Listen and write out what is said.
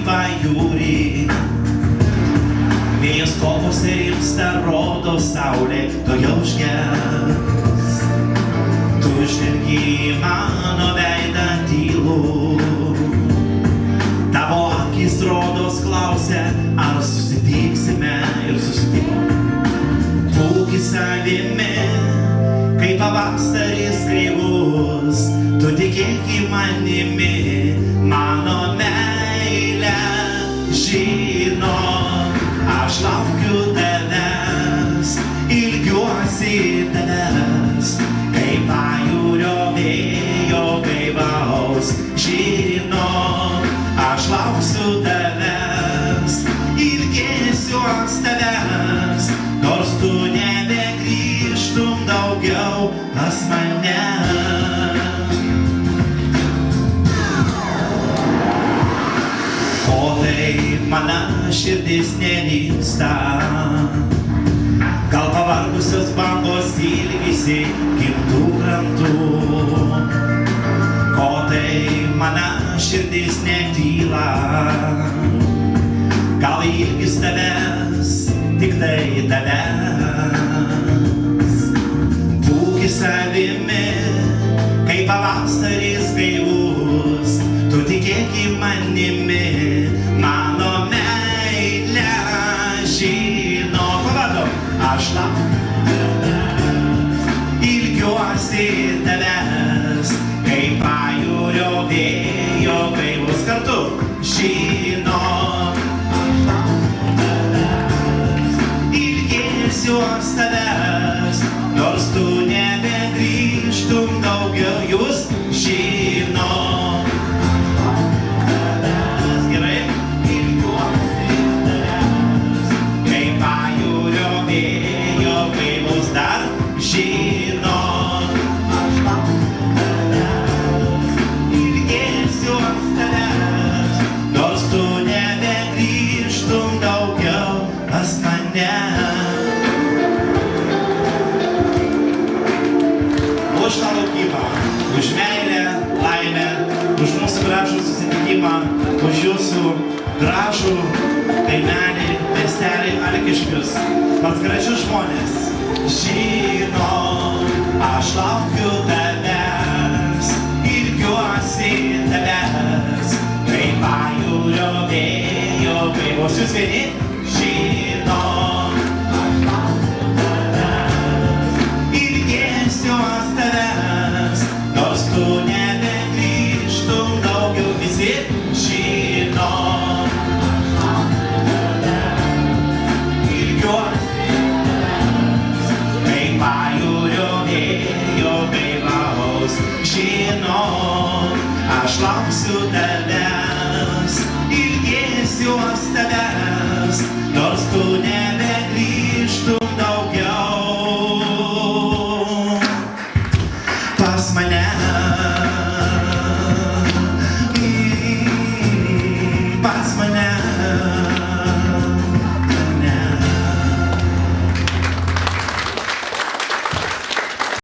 pajūrį. Vėjas kovose rimsta, rodo saulė, to jau užges. Tu žvelgi į mano veidą tylų. Tavo akis rodos klausia, ar susitiksime ir susitikom. Būk į savimi, kai pavasaris kreivus, tu tikėk į manimi, mano meilę žino. Aš laukiu tavęs, ilgiuosi tavęs, kai pajūrio vėjo gaivaus žino. Aš lauksiu tavęs, ilgėsiuos tavęs, nors tu nebegrįžtum daugiau pas mane. O tai mana širdis nerimsta, gal pavargusios bangos ilgisi kitų krantų. O tai mana širdis netyla, gal ilgis tavęs, tik tai tavęs. Būk į savimi, kai pavasaris gaivus, tu tikėk į manimi, mano meilę žino. Pavadom, aš laukiu tavęs, ilgiuosi tavęs, kai pajūrio vėjo gaivus kartu žino. Aš laukiu tavęs, ilgėsiuos tavęs, nors tu nebegrįžtum daugiau, jūs žino. Žino, aš laukiu tavęs, ilgėsiuos tavęs, nors tu nebegrįžtum daugiau pas mane. Už tą laukimą, už meilę, laimę, už mūsų gražų susitikimą, už jūsų gražų kaimelį, miestelį Alkiškius, pas gražius žmonės. Žino, aš laukiu tavęs, ilgiuosi tavęs, kai pajūrio vėjo gaivus. Jūs vieni? Žino, aš laukiu tavęs, ilgėsiuos tavęs, nors tu nebegrįžtum daugiau. Visi žino, aš laukiu tavęs, ilgiuosi pajūrio vėjo gaivaus. Žino, aš lauksiu tavęs, ilgėsiuos tavęs,